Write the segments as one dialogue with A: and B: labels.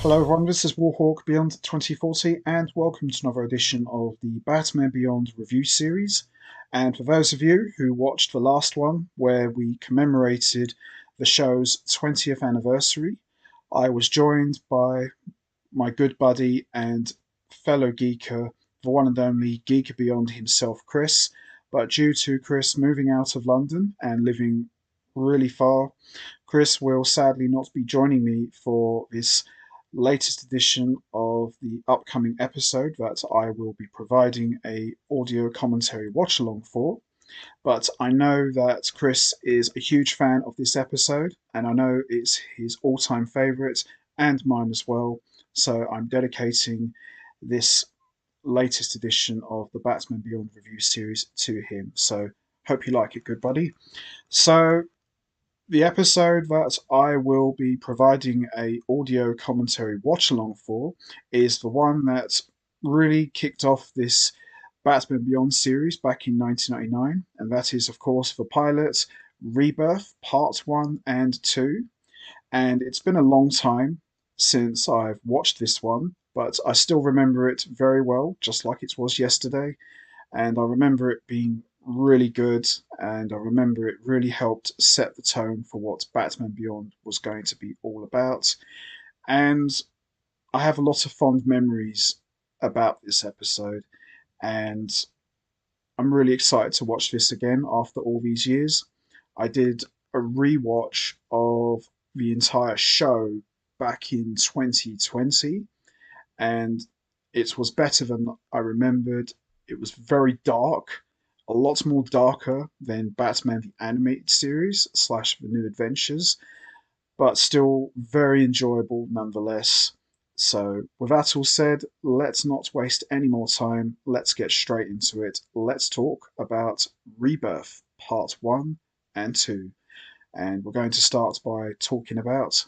A: Hello everyone, this is Warhawk Beyond 2040 and welcome to another edition of the Batman Beyond review series. And for those of you who watched the last one where we commemorated the show's 20th anniversary, I was joined by my good buddy and fellow geeker, the one and only Geeker Beyond himself, Chris. But due to Chris moving out of London and living really far, Chris will sadly not be joining me for this latest edition of the upcoming episode that I will be providing a audio commentary watch along for. But I know that Chris is a huge fan of this episode, and I know it's his all time favourite and mine as well. So I'm dedicating this latest edition of the Batman Beyond review series to him. So hope you like it, good buddy. So the episode that I will be providing a audio commentary watch along for is the one that really kicked off this Batman Beyond series back in 1999, and that is, of course, the pilot Rebirth Part 1 and 2. And it's been a long time since I've watched this one, but I still remember it very well, just like it was yesterday. And I remember it being really good, and I remember it really helped set the tone for what Batman Beyond was going to be all about. And I have a lot of fond memories about this episode, and I'm really excited to watch this again after all these years. I did a rewatch of the entire show back in 2020, and it was better than I remembered. It was very dark, a lot more darker than Batman the Animated Series slash The New Adventures, but still very enjoyable nonetheless. So, with that all said, let's not waste any more time. Let's get straight into it. Let's talk about Rebirth Part 1 and 2. And we're going to start by talking about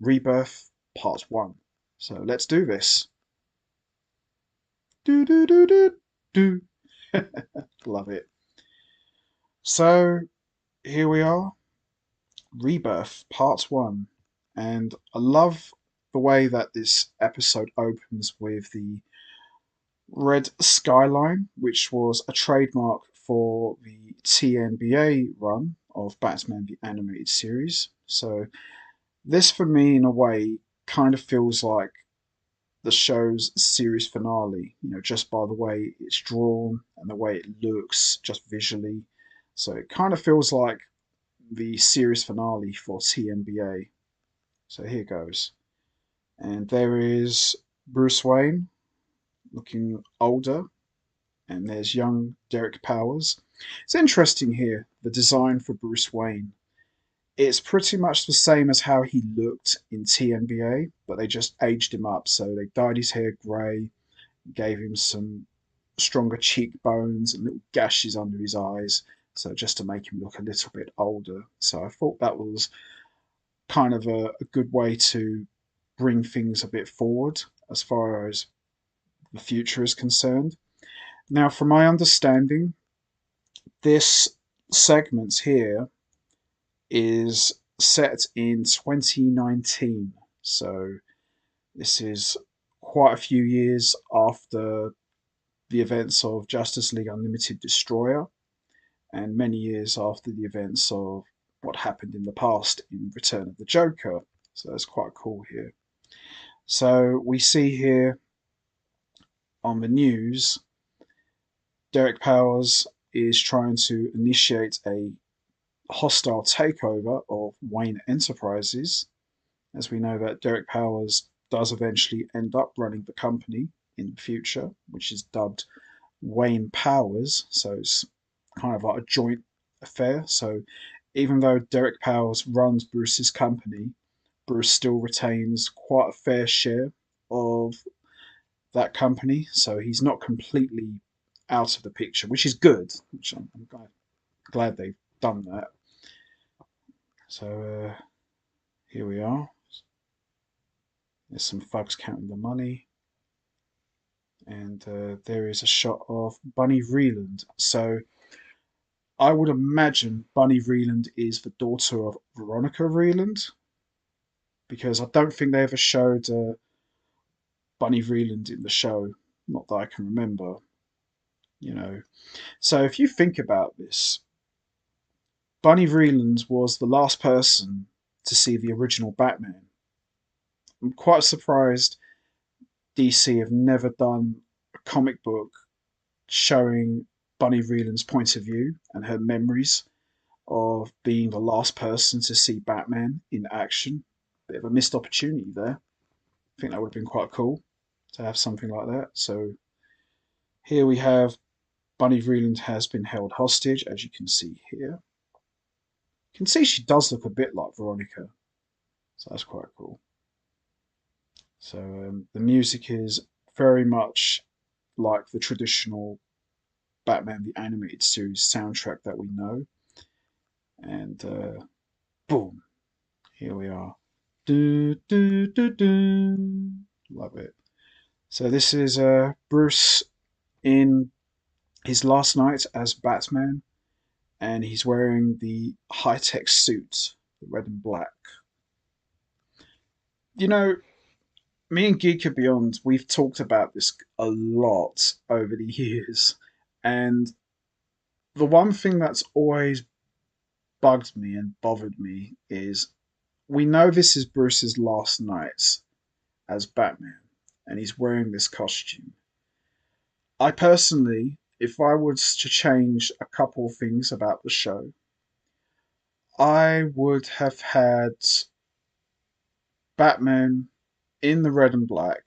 A: Rebirth Part 1. So, let's do this. Do do do do do. Love it. So here we are, Rebirth Part 1. And I love the way that this episode opens with the red skyline, which was a trademark for the TNBA run of Batman the Animated Series. So this for me in a way kind of feels like the show's series finale, just by the way it's drawn and the way it looks, just visually. So it kind of feels like the series finale for TNBA. So here goes. And there is Bruce Wayne looking older, and there's young Derek Powers. It's interesting here, the design for Bruce Wayne. It's pretty much the same as how he looked in TNBA, but they just aged him up. So they dyed his hair grey, gave him some stronger cheekbones and little gashes under his eyes, so just to make him look a little bit older. So I thought that was kind of a good way to bring things a bit forward as far as the future is concerned. Now, from my understanding, this segment here is set in 2019. So this is quite a few years after the events of Justice League Unlimited Destroyer, and many years after the events of what happened in the past in Return of the Joker. So that's quite cool here. So we see here on the news, Derek Powers is trying to initiate a hostile takeover of Wayne Enterprises, as we know that Derek Powers does eventually end up running the company in the future, which is dubbed Wayne Powers. So it's kind of like a joint affair. So even though Derek Powers runs Bruce's company, Bruce still retains quite a fair share of that company. So he's not completely out of the picture, which is good. Which I'm glad they've done that. So here we are. There's some thugs counting the money. And there is a shot of Bunny Vreeland. So I would imagine Bunny Vreeland is the daughter of Veronica Vreeland, because I don't think they ever showed Bunny Vreeland in the show. Not that I can remember, you know. So if you think about this, Bunny Vreeland was the last person to see the original Batman. I'm quite surprised DC have never done a comic book showing Bunny Vreeland's point of view and her memories of being the last person to see Batman in action. Bit of a missed opportunity there. I think that would have been quite cool to have something like that. So here we have Bunny Vreeland has been held hostage, as you can see here. You can see she does look a bit like Veronica, so that's quite cool. So the music is very much like the traditional Batman the Animated Series soundtrack that we know. And boom, here we are. Do, do, do, do. Love it. So this is Bruce in his last night as Batman, and he's wearing the high-tech suit, the red and black. You know, me and Geek Beyond, we've talked about this a lot over the years, and the one thing that's always bugged me and bothered me is we know this is Bruce's last night as Batman, and he's wearing this costume. I personally, if I was to change a couple of things about the show, I would have had Batman in the red and black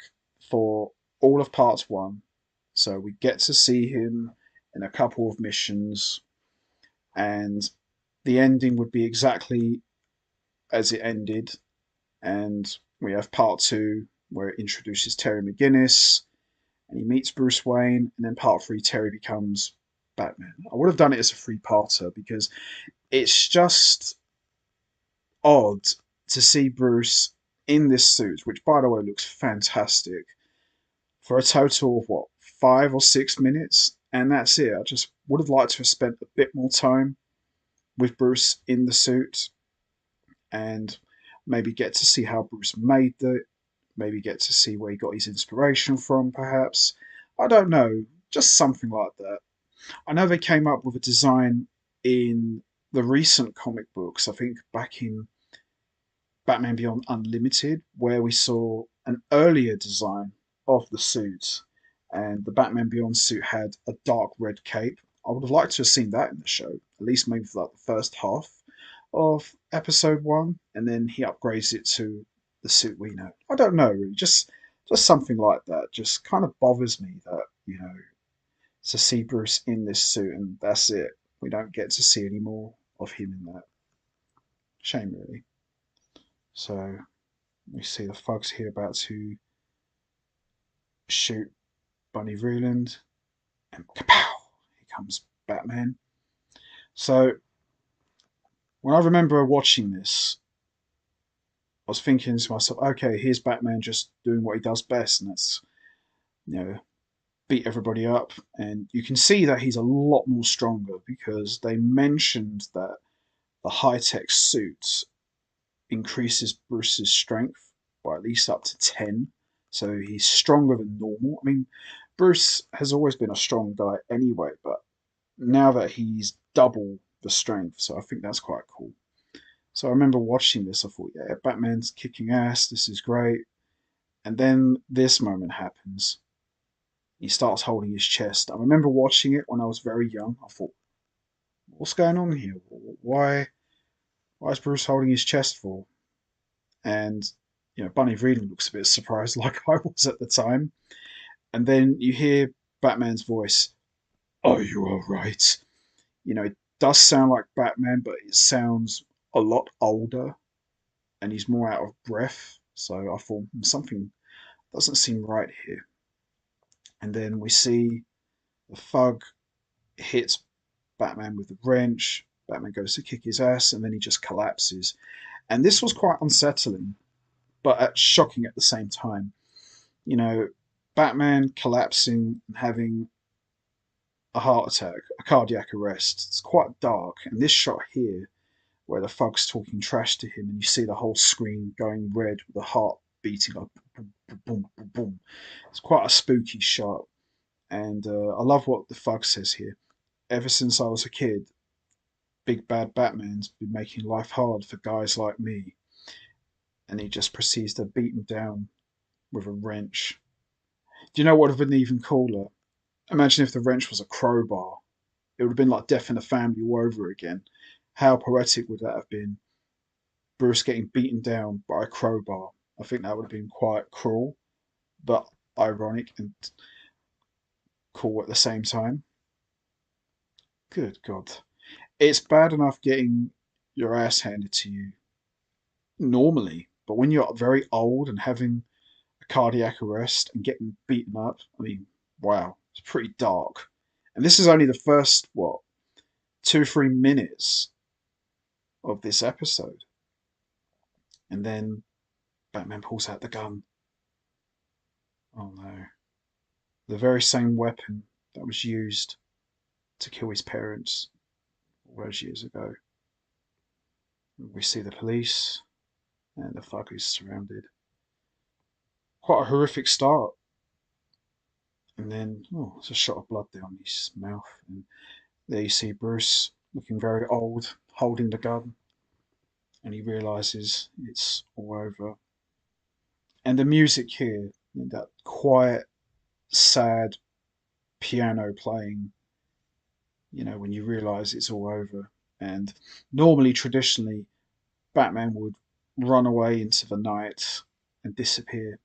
A: for all of part one. So we get to see him in a couple of missions, and the ending would be exactly as it ended. And we have part two where it introduces Terry McGinnis and he meets Bruce Wayne, and then part three, Terry becomes Batman. I would have done it as a three-parter because it's just odd to see Bruce in this suit, which by the way looks fantastic, for a total of what, 5 or 6 minutes, and that's it. I just would have liked to have spent a bit more time with Bruce in the suit and maybe get to see how Bruce made it, maybe get to see where he got his inspiration from, perhaps. I don't know, just something like that. I know they came up with a design in the recent comic books, I think back in Batman Beyond Unlimited, where we saw an earlier design of the suit, and the Batman Beyond suit had a dark red cape. I would have liked to have seen that in the show, at least maybe for like the first half of episode one, and then he upgrades it to the suit we know. I don't know, really, just something like that. Just kind of bothers me that to see Bruce in this suit and that's it. We don't get to see any more of him in that. Shame, really. So we see the thugs here about to shoot Bunny Vreeland, and kapow! Here comes Batman. So when I remember watching this, I was thinking to myself, okay, here's Batman just doing what he does best, and that's you know beat everybody up. And you can see that he's a lot more stronger because they mentioned that the high tech suit increases Bruce's strength by at least up to 10. So he's stronger than normal. I mean, Bruce has always been a strong guy anyway, but now that he's double the strength, so I think that's quite cool. So I remember watching this, I thought, yeah, Batman's kicking ass, this is great. And then this moment happens. He starts holding his chest. I remember watching it when I was very young. I thought, what's going on here? Why is Bruce holding his chest for? And Bunny Vreeland looks a bit surprised, like I was at the time. And then you hear Batman's voice, "Are you all right?" It does sound like Batman, but it sounds a lot older, and he's more out of breath. So I thought something doesn't seem right here. And then we see the thug hits Batman with the wrench. Batman goes to kick his ass, and then he just collapses. And this was quite unsettling, but shocking at the same time. You know, Batman collapsing and having a heart attack, a cardiac arrest. It's quite dark. And this shot here, where the thug's talking trash to him, and you see the whole screen going red with the heart beating like boom, boom, boom, boom, boom. It's quite a spooky shot. And I love what the Fug says here. Ever since I was a kid, Big Bad Batman's been making life hard for guys like me. And he just proceeds to beat him down with a wrench. Do you know what would have been even cooler? Imagine if the wrench was a crowbar. It would have been like Death in the Family all over again. How poetic would that have been? Bruce getting beaten down by a crowbar. I think that would have been quite cruel, but ironic and cool at the same time. Good God. It's bad enough getting your ass handed to you normally, but when you're very old and having a cardiac arrest and getting beaten up, I mean, wow, it's pretty dark. And this is only the first, what, 2 or 3 minutes of this episode. And then Batman pulls out the gun. Oh no. The very same weapon that was used to kill his parents all those years ago. We see the police, and the Thug is surrounded. Quite a horrific start. And then, oh, there's a shot of blood there on his mouth. And there you see Bruce looking very old, holding the gun. And he realizes it's all over. And the music here, that quiet, sad piano playing, when you realize it's all over. And normally, traditionally, Batman would run away into the night and disappear.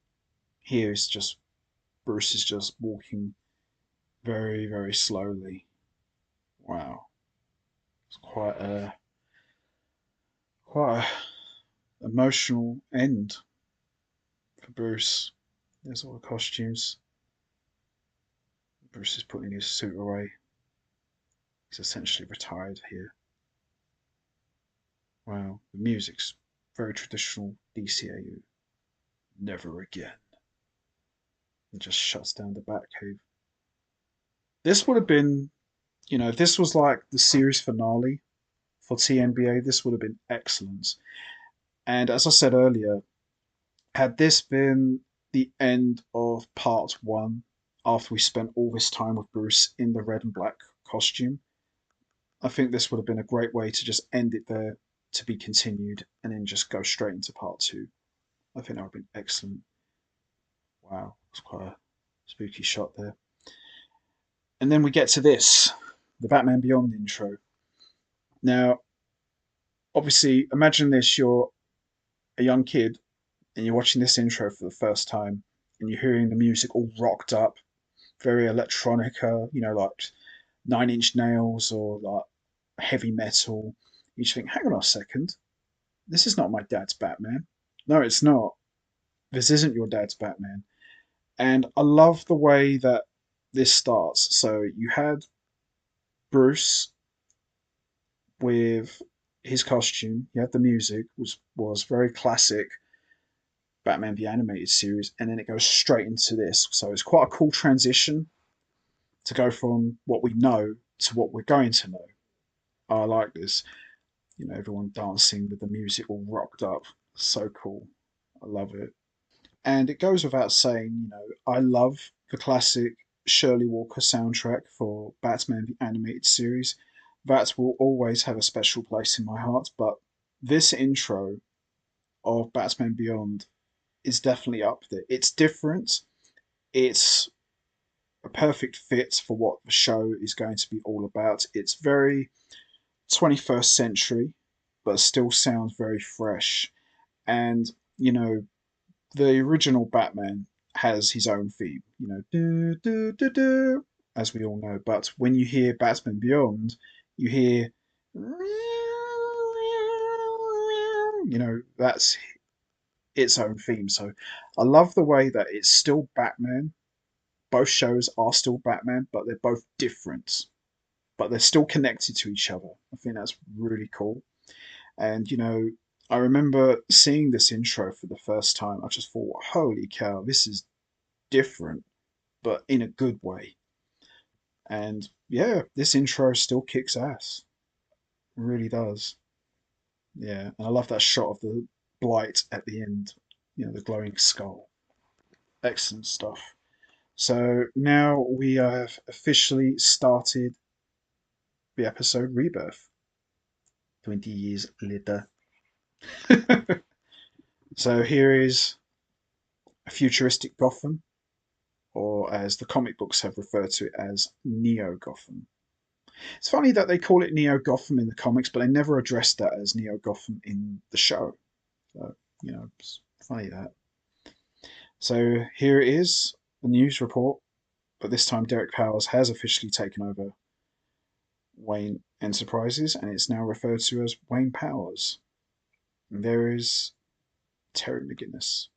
A: Here it's just Bruce is just walking very, very slowly. Wow, it's quite a emotional end for Bruce. There's all the costumes. Bruce is putting his suit away. He's essentially retired here. Wow, the music's very traditional DCAU. Never again. And just shuts down the Batcave. This would have been, if this was like the series finale for TNBA, this would have been excellent. And as I said earlier, had this been the end of part one, after we spent all this time with Bruce in the red and black costume, I think this would have been a great way to just end it there, to be continued, and then just go straight into part two. I think that would have been excellent. Wow, it's quite a spooky shot there. And then we get to this, the Batman Beyond intro. Now, obviously, imagine this: you're a young kid and you're watching this intro for the first time, and you're hearing the music all rocked up, very electronica, like Nine Inch Nails or like heavy metal. You just think, hang on a second, this is not my dad's Batman. No, it's not. This isn't your dad's Batman. And I love the way that this starts. So you had Bruce with his costume, you had the music, was very classic Batman the Animated Series, and then it goes straight into this. So it's quite a cool transition to go from what we know to what we're going to know. I like this. Everyone dancing with the music all rocked up. So cool. I love it. And it goes without saying, I love the classic Shirley Walker soundtrack for Batman the Animated Series. That will always have a special place in my heart, but this intro of Batman Beyond is definitely up there. It's different. It's a perfect fit for what the show is going to be all about. It's very 21st century, but still sounds very fresh. And, the original Batman has his own theme, do, do, do, do, as we all know. But when you hear Batman Beyond, you hear, that's its own theme. So I love the way that it's still Batman. Both shows are still Batman, but they're both different. But they're still connected to each other. I think that's really cool. And, I remember seeing this intro for the first time. I just thought, holy cow, this is different, but in a good way. And yeah, this intro still kicks ass. It really does. Yeah. And I love that shot of the blight at the end, the glowing skull. Excellent stuff. So now we have officially started the episode Rebirth, 20 years later. So here is a futuristic Gotham, or as the comic books have referred to it as Neo Gotham. It's funny that they call it Neo Gotham in the comics, but they never addressed that as Neo Gotham in the show. So, it's funny that. So here it is, the news report, but this time Derek Powers has officially taken over Wayne Enterprises, and it's now referred to as Wayne Powers. And there is Terry McGinnis.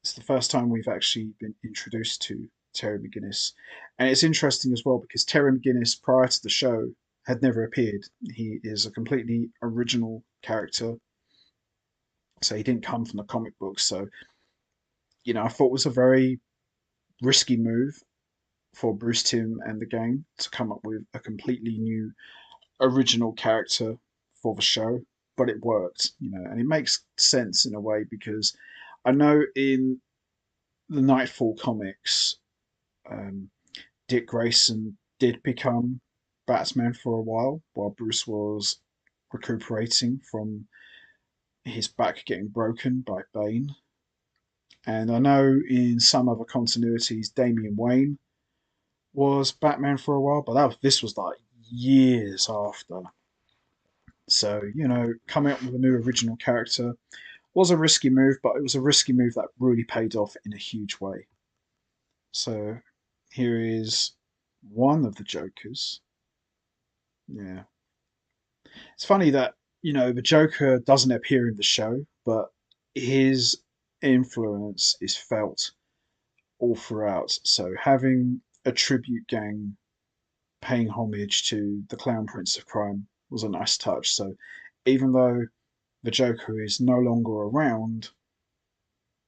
A: It's the first time we've actually been introduced to Terry McGinnis. And it's interesting as well because Terry McGinnis, prior to the show, had never appeared. He is a completely original character. So he didn't come from the comic books. So, I thought it was a very risky move for Bruce Timm and the gang to come up with a completely new original character for the show, but it worked, and it makes sense in a way because I know in the Nightfall comics, um, Dick Grayson did become Batman for a while Bruce was recuperating from his back getting broken by Bane. And I know in some other continuities, Damian Wayne was Batman for a while, but this was like years after. So, coming up with a new original character was a risky move, but it was a risky move that really paid off in a huge way. So, here is one of the Jokers. Yeah. It's funny that, the Joker doesn't appear in the show, but his influence is felt all throughout. So, having a tribute gang paying homage to the Clown Prince of Crime was a nice touch. So, even though the Joker is no longer around,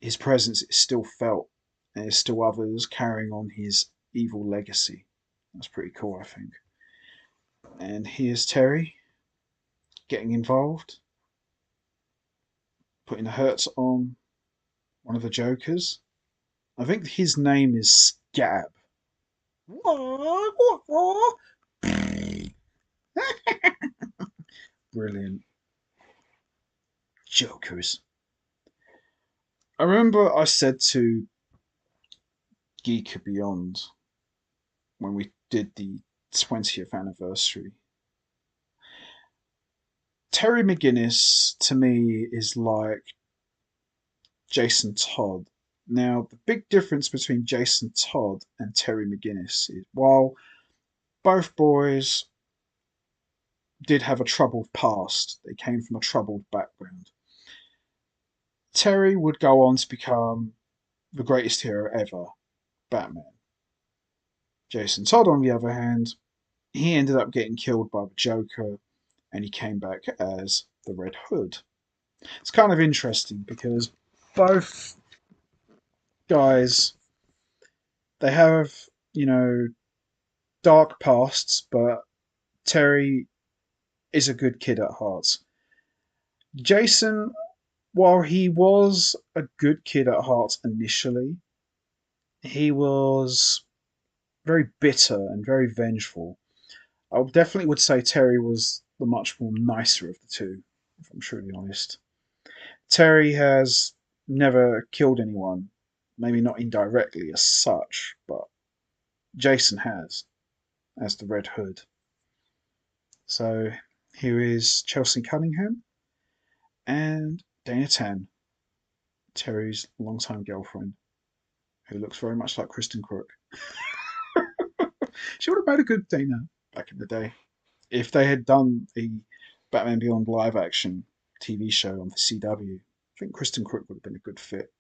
A: his presence is still felt, and there's still others carrying on his evil legacy. That's pretty cool, I think. And here's Terry getting involved, putting the hurts on one of the Jokers. I think his name is Scab. Brilliant. Jokers. I remember I said to Geeker Beyond when we did the 20th anniversary, Terry McGinnis to me is like Jason Todd. Now, the big difference between Jason Todd and Terry McGinnis is while both boys did have a troubled past, they came from a troubled background. Terry would go on to become the greatest hero ever, Batman. Jason Todd, on the other hand, he ended up getting killed by the Joker and he came back as the Red Hood. It's kind of interesting because both guys, they have, dark pasts, but Terry is a good kid at heart. Jason, while he was a good kid at heart initially, he was very bitter and very vengeful. I definitely would say Terry was the much more nicer of the two, if I'm truly honest. Terry has never killed anyone, maybe not indirectly as such, but Jason has, as the Red Hood. So here is Chelsea Cunningham and Dana Tan, Terry's longtime girlfriend, who looks very much like Kristen Crook. She would have made a good Dana back in the day. If they had done a Batman Beyond live action TV show on the CW, I think Kristen Crook would have been a good fit.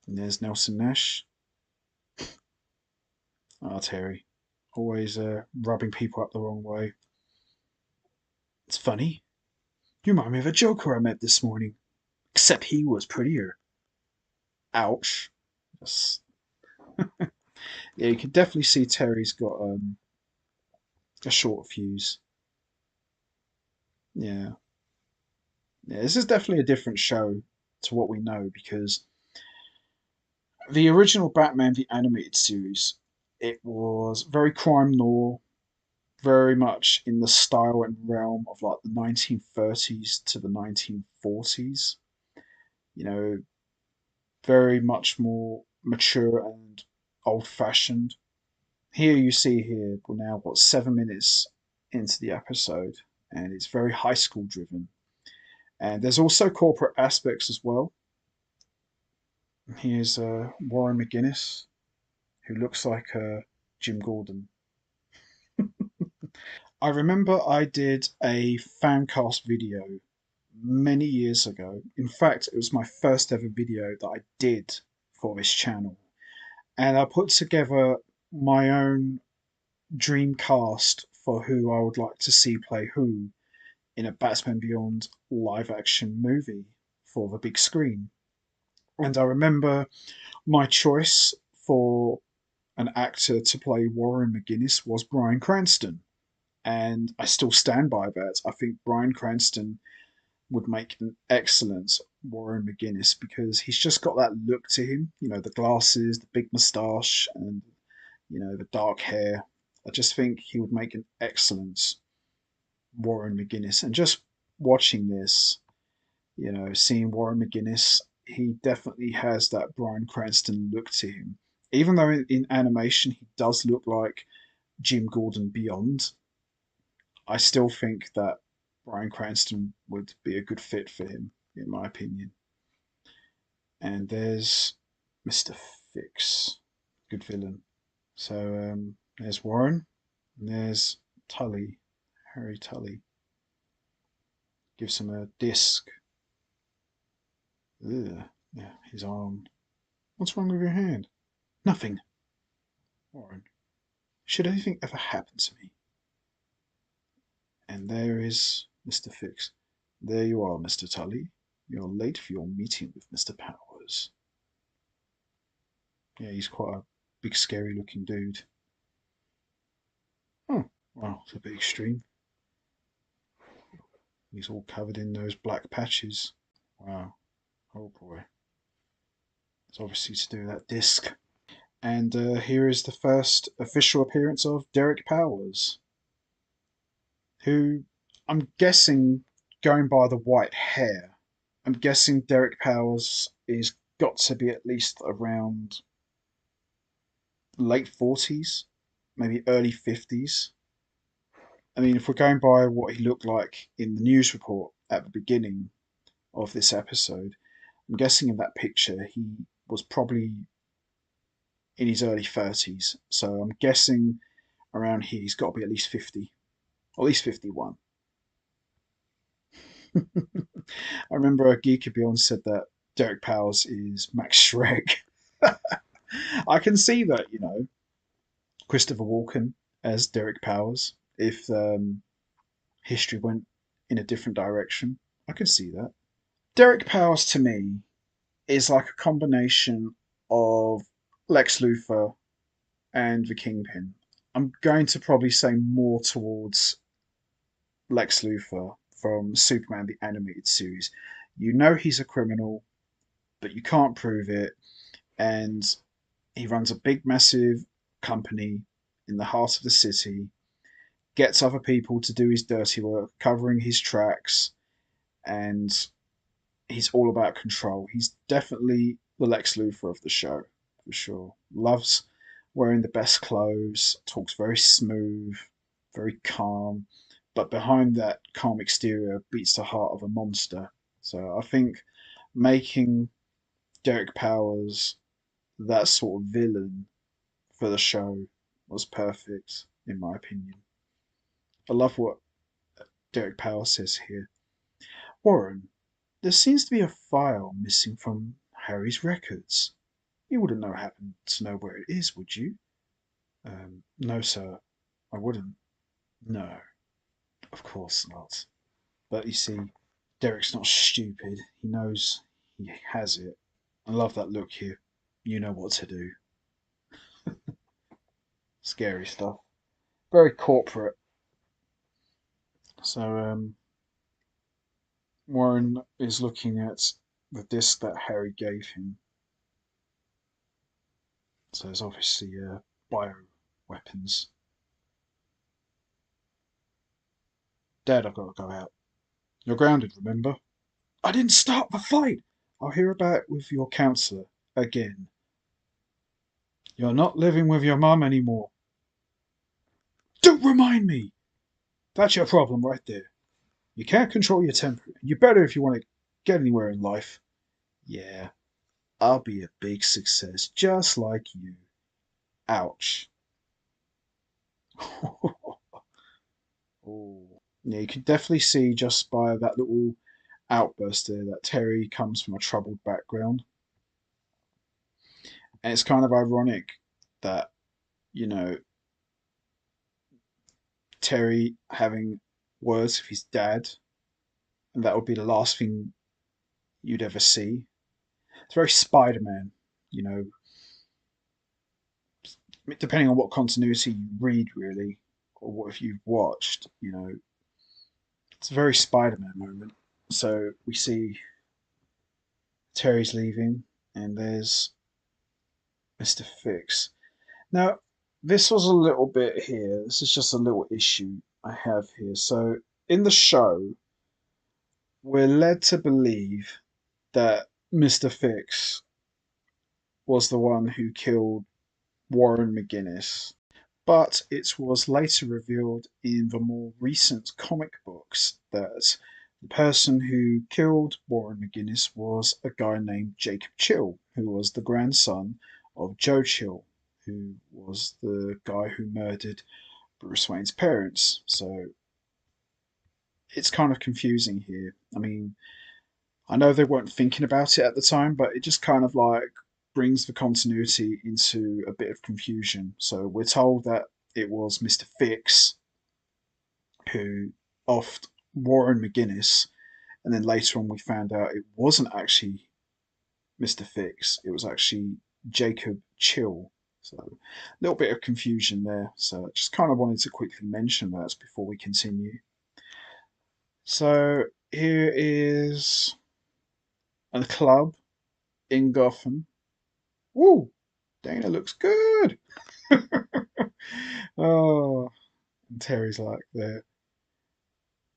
A: And there's Nelson Nash. Ah, Terry. Always rubbing people up the wrong way. It's funny. You remind me of a Joker I met this morning. Except he was prettier. Ouch. Yes. Yeah, you can definitely see Terry's got a short fuse. Yeah. Yeah, this is definitely a different show to what we know because The original Batman the Animated Series, it was very crime noir, very much in the style and realm of like the 1930s to the 1940s. You know, very much more mature and old fashioned. Here you see here, we're now, what, 7 minutes into the episode, and it's very high school driven. And there's also corporate aspects as well. Here's Warren McGuinness, who looks like Jim Gordon. I remember I did a fancast video many years ago. In fact, it was my first ever video that I did for this channel. And I put together my own dream cast for who I would like to see play who in a Batman Beyond live action movie for the big screen. And I remember my choice for an actor to play Warren McGuinness was Bryan Cranston. And I still stand by that. I think Bryan Cranston would make an excellent Warren McGuinness because he's just got that look to him. You know, the glasses, the big moustache, and, you know, the dark hair. I just think he would make an excellent Warren McGuinness. And just watching this, you know, seeing Warren McGuinness, he definitely has that Bryan Cranston look to him. Even though in animation he does look like Jim Gordon Beyond, I still think that Bryan Cranston would be a good fit for him, in my opinion. And there's Mr. Fix, good villain. So there's Warren, and there's Tully, Harry Tully. Gives him a disc. Ugh. Yeah, his arm. What's wrong with your hand? Nothing. Warren, should anything ever happen to me? And there is Mr. Fix. There you are, Mr. Tully. You're late for your meeting with Mr. Powers. Yeah, he's quite a big, scary looking dude. Oh, well, it's a bit extreme. He's all covered in those black patches. Wow. Oh boy. It's obviously to do with that disc. And here is the first official appearance of Derek Powers, who I'm guessing, going by the white hair, I'm guessing Derek Powers is got to be at least around late 40s, maybe early 50s. I mean, if we're going by what he looked like in the news report at the beginning of this episode, I'm guessing in that picture he was probably in his early 30s. So I'm guessing around here he's got to be at least 50, or at least 51. I remember a Geeky Beyond said that Derek Powers is Max Shrek. I can see that, you know, Christopher Walken as Derek Powers, if history went in a different direction. I could see that. Derek Powers to me is like a combination of Lex Luthor and the Kingpin. I'm going to probably say more towards Lex Luthor from Superman the Animated Series. You know he's a criminal, but you can't prove it, and he runs a big, massive company in the heart of the city, gets other people to do his dirty work, covering his tracks, and he's all about control. He's definitely the Lex Luthor of the show, for sure. Loves wearing the best clothes, talks very smooth, very calm, but behind that calm exterior beats the heart of a monster. So I think making Derek Powers that sort of villain for the show was perfect, in my opinion. I love what Derek Powers says here. Warren, there seems to be a file missing from Harry's records. You wouldn't happen to know where it is, would you? No, sir, I wouldn't. No, of course not. But you see, Derek's not stupid. He knows he has it. I love that look here. You know what to do. Scary stuff. Very corporate. So, Warren is looking at the disc that Harry gave him. So there's obviously bio weapons. Dad, I've got to go out. You're grounded, remember? I didn't start the fight! I'll hear about it with your counselor again. You're not living with your mum anymore. Don't remind me! That's your problem right there. You can't control your temper. You better if you want to get anywhere in life. Yeah, I'll be a big success, just like you. Ouch. Oh. Yeah, you can definitely see just by that little outburst there that Terry comes from a troubled background. And it's kind of ironic that, you know, Terry having words with his dad, and that would be the last thing you'd ever see. It's very Spider Man, you know, depending on what continuity you read, really, or what if you've watched, you know, it's a very Spider Man moment. So we see Terry's leaving, and there's Mr. Fix. Now, this was a little bit here. This is just a little issue I have here. So, in the show, we're led to believe that Mr. Fix was the one who killed Warren McGinnis, but it was later revealed in the more recent comic books that the person who killed Warren McGinnis was a guy named Jacob Chill, who was the grandson of Joe Chill, who was the guy who murdered Bruce Wayne's parents. So it's kind of confusing here. I mean, I know they weren't thinking about it at the time, but it just kind of like brings the continuity into a bit of confusion. So we're told that it was Mr. Fix who offed Warren McGinnis, and then later on we found out it wasn't actually Mr. Fix, it was actually Jacob Chill. So a little bit of confusion there. So I just kind of wanted to quickly mention that before we continue. So here is a club in Gotham. Woo! Dana looks good. Oh, and Terry's like there.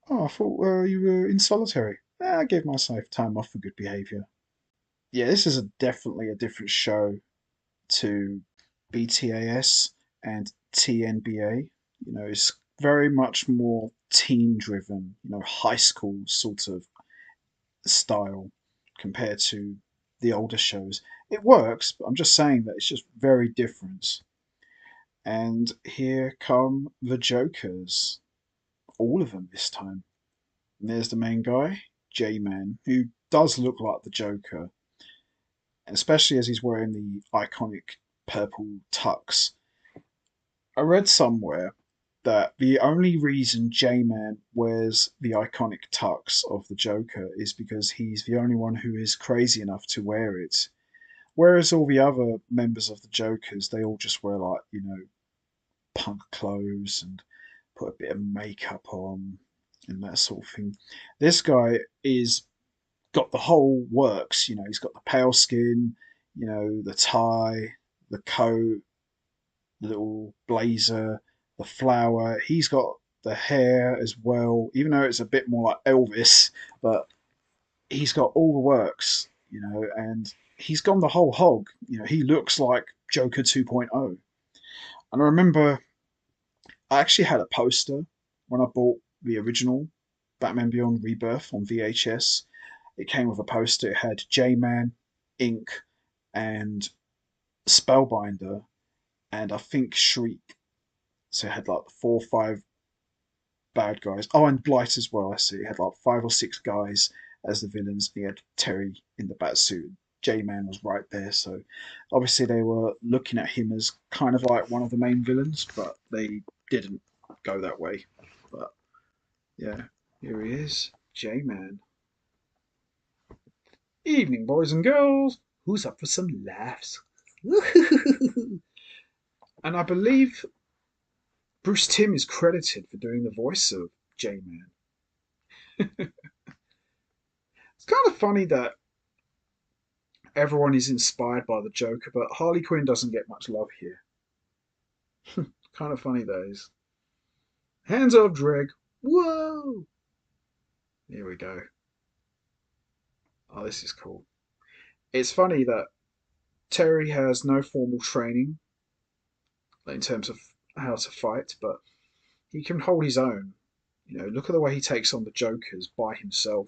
A: Oh, I thought you were in solitary. I gave myself time off for good behaviour. Yeah, this is definitely a different show to BTAS and TNBA. You know, it's very much more teen driven, you know, high school sort of style compared to the older shows. It works, but I'm just saying that it's just very different. And here come the Jokers. All of them this time. And there's the main guy, J-Man, who does look like the Joker, especially as he's wearing the iconic purple tux. I read somewhere that the only reason J-Man wears the iconic tux of the Joker is because he's the only one who is crazy enough to wear it. Whereas all the other members of the Jokers, they all just wear like, you know, punk clothes and put a bit of makeup on and that sort of thing. This guy is got the whole works. You know, he's got the pale skin, you know, the tie, the coat, the little blazer, the flower. He's got the hair as well, even though it's a bit more like Elvis, but he's got all the works, you know, and he's gone the whole hog. You know, he looks like Joker 2.0. And I remember I actually had a poster when I bought the original Batman Beyond Rebirth on VHS. It came with a poster. It had J-Man, Ink, and Spellbinder, and I think Shriek. So it had like 4 or 5 bad guys. Oh, and Blight as well. I see. It had like 5 or 6 guys as the villains. He had Terry in the Batsuit. J-Man was right there. So obviously they were looking at him as kind of like one of the main villains, but they didn't go that way. But yeah, here he is, J-Man. Evening, boys and girls. Who's up for some laughs? And I believe Bruce Timm is credited for doing the voice of J-Man. It's kind of funny that everyone is inspired by the Joker, but Harley Quinn doesn't get much love here. Kind of funny those. Hands off, Dreg. Whoa! Here we go. Oh, this is cool. It's funny that Terry has no formal training in terms of how to fight, but he can hold his own. You know, look at the way he takes on the Jokers by himself.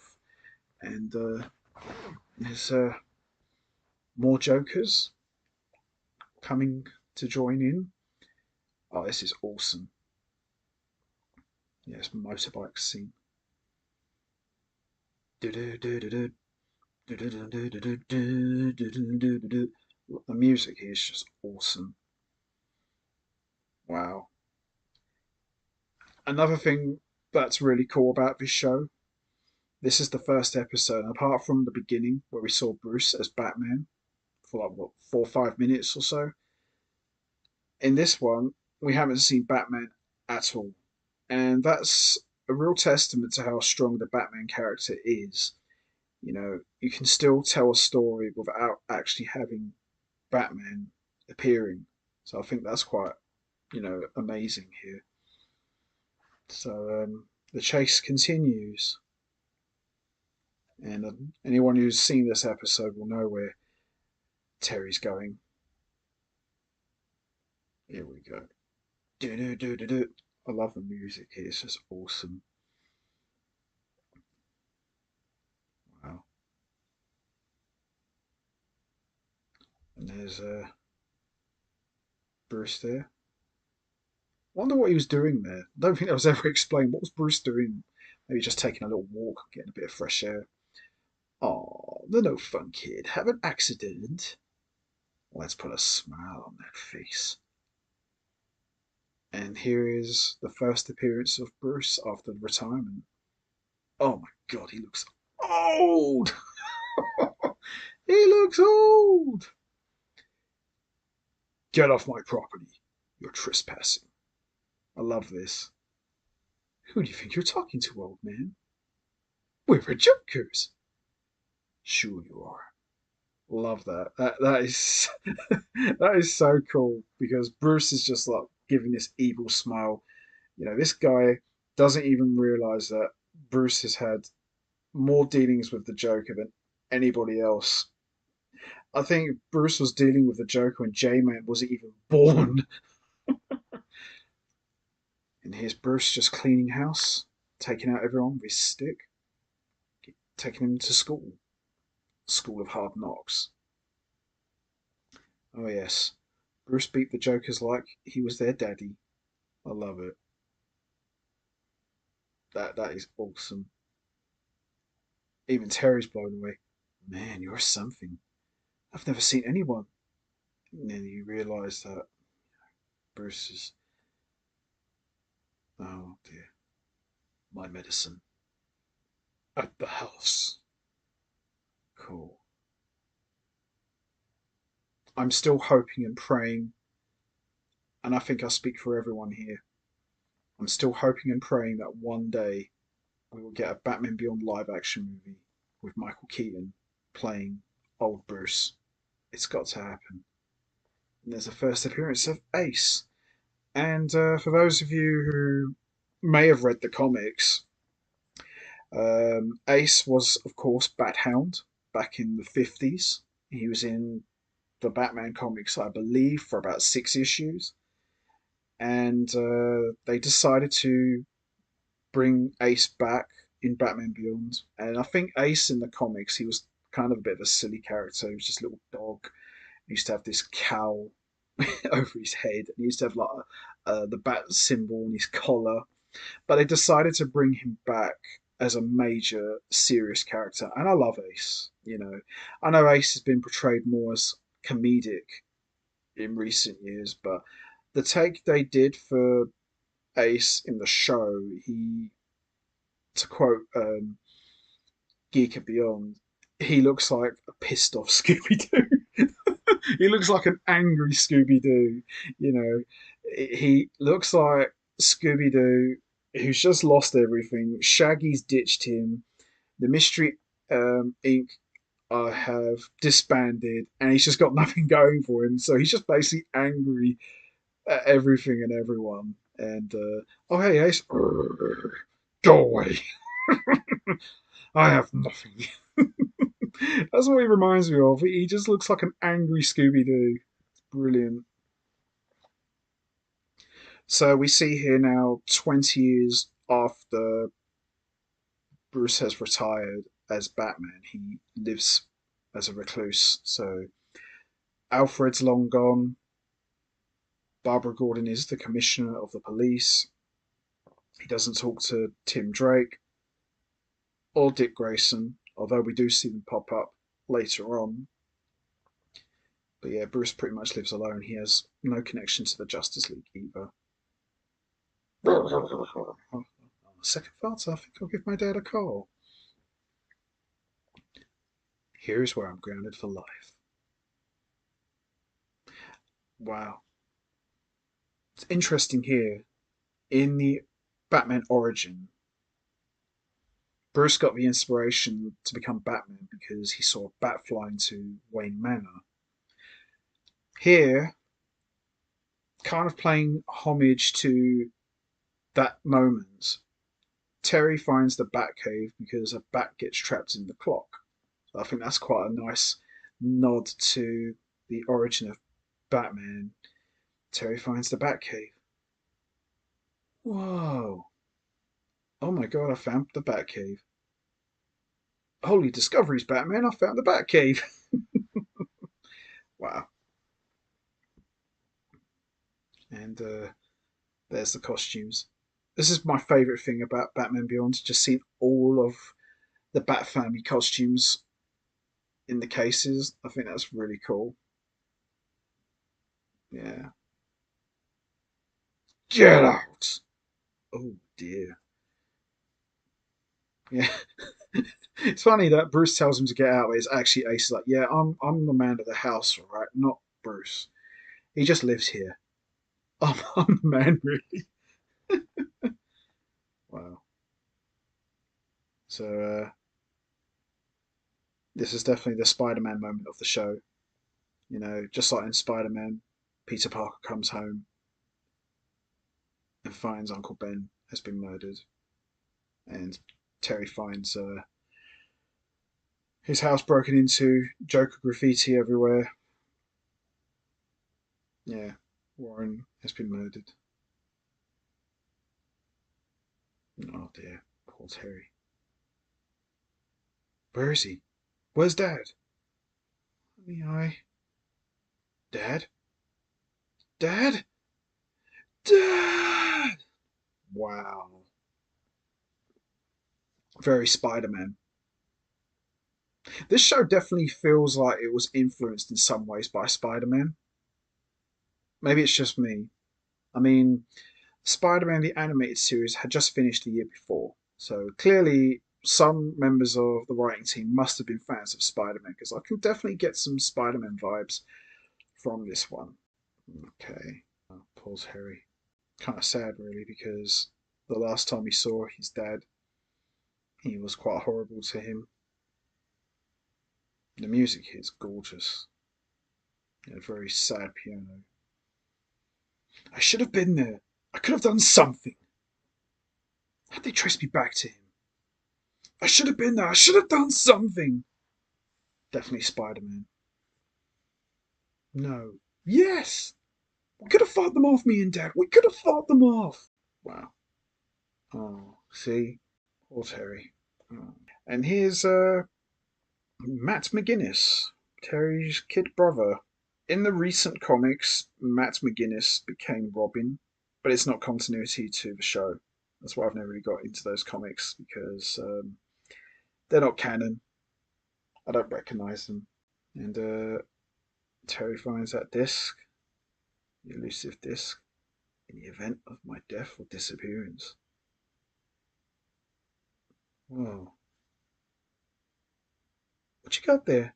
A: And there's more Jokers coming to join in. Oh, this is awesome. Yes, motorbike scene. The music here is just awesome. Wow. Another thing that's really cool about this show, this is the first episode, apart from the beginning where we saw Bruce as Batman for like what 4 or 5 minutes or so. In this one, we haven't seen Batman at all, and that's a real testament to how strong the Batman character is. You know, you can still tell a story without actually having Batman appearing. So I think that's quite, amazing here. So the chase continues, and anyone who's seen this episode will know where Terry's going. Here we go. Do do do do do. I love the music here. It's just awesome. Wow. And there's Bruce there. Wonder what he was doing there. I don't think that was ever explained. What was Bruce doing? Maybe just taking a little walk, getting a bit of fresh air. Oh, the no fun kid. Have an accident. Let's put a smile on that face. And here is the first appearance of Bruce after retirement. Oh my god, he looks old! He looks old! Get off my property. You're trespassing. I love this. Who do you think you're talking to, old man? We're the Jokers. Sure you are. Love that. That is that is so cool because Bruce is just like giving this evil smile. You know, this guy doesn't even realize that Bruce has had more dealings with the Joker than anybody else. I think Bruce was dealing with the Joker when J-Man wasn't even born. And here's Bruce just cleaning house, taking out everyone with his stick, taking him to school. School of Hard Knocks. Oh yes. Bruce beat the Jokers like he was their daddy. I love it. That is awesome. Even Terry's blown away. Man, you're something. I've never seen anyone. And then you realise that Bruce is, oh dear, my medicine at the house. Cool. I'm still hoping and praying, and I think I speak for everyone here. I'm still hoping and praying that one day we will get a Batman Beyond live action movie with Michael Keaton playing old Bruce. It's got to happen. And there's a first appearance of Ace. And for those of you who may have read the comics, Ace was, of course, Bat Hound back in the 50s. He was in the Batman comics, I believe, for about 6 issues. And they decided to bring Ace back in Batman Beyond. And I think Ace in the comics, he was kind of a bit of a silly character. He was just a little dog. He used to have this cowl over his head. And he used to have like the bat symbol on his collar. But they decided to bring him back as a major serious character. And I love Ace. You know, I know Ace has been portrayed more as comedic in recent years, but the take they did for Ace in the show, he, to quote Geek and Beyond, he looks like a pissed off Scooby Doo. He looks like an angry Scooby Doo. You know, he looks like Scooby Doo who's just lost everything. Shaggy's ditched him. The Mystery Inc. have disbanded, and he's just got nothing going for him. So he's just basically angry at everything and everyone. And oh hey Ace, go away! I have nothing. That's what he reminds me of. He just looks like an angry Scooby Doo. Brilliant. So we see here now, 20 years after Bruce has retired as Batman, he lives as a recluse. So Alfred's long gone. Barbara Gordon is the commissioner of the police. He doesn't talk to Tim Drake or Dick Grayson, although we do see them pop up later on. But yeah, Bruce pretty much lives alone. He has no connection to the Justice League either. Second thoughts, I think I'll give my dad a call. Here's where I'm grounded for life. Wow. It's interesting here. In the Batman origin, Bruce got the inspiration to become Batman because he saw a bat fly into Wayne Manor. Here, kind of playing homage to that moment, Terry finds the Batcave because a bat gets trapped in the clock. So I think that's quite a nice nod to the origin of Batman. Terry finds the Batcave. Whoa. Oh my god, I found the Batcave. Holy discoveries, Batman, I found the Batcave. Wow. And there's the costumes. This is my favourite thing about Batman Beyond, just seeing all of the Bat family costumes in the cases. I think that's really cool. Yeah. Get out! Oh dear. Yeah. It's funny that Bruce tells him to get out, but it's actually Ace like, yeah, I'm the man of the house, all right, not Bruce. He just lives here. I'm the man, really. Wow. So this is definitely the Spider-Man moment of the show. You know, just like in Spider-Man, Peter Parker comes home and finds Uncle Ben has been murdered, and Terry finds his house broken into, Joker graffiti everywhere. Yeah, Warren has been murdered. Oh dear, poor Terry. Where is he? Where's Dad? The eye. Dad? Dad? Dad! Wow. Very Spider-Man. This show definitely feels like it was influenced in some ways by Spider-Man. Maybe it's just me. I mean, Spider-Man the animated series had just finished the year before, so clearly some members of the writing team must have been fans of Spider-Man because I can definitely get some Spider-Man vibes from this one. Okay, pause Harry. Kind of sad, really, because the last time he saw his dad, he was quite horrible to him. The music here is gorgeous. A very sad piano. I should have been there. I could have done something. How'd they trace me back to him? I should have been there. I should have done something. Definitely Spider-Man. No. Yes! We could have fought them off, me and Dad. We could have fought them off. Wow. Oh, see? Poor Terry. Oh. And here's Matt McGuinness, Terry's kid brother. In the recent comics, Matt McGuinness became Robin, but it's not continuity to the show. That's why I've never really got into those comics because they're not canon. I don't recognise them. And Terry finds that disc, the elusive disc, in the event of my death or disappearance. Whoa. What you got there?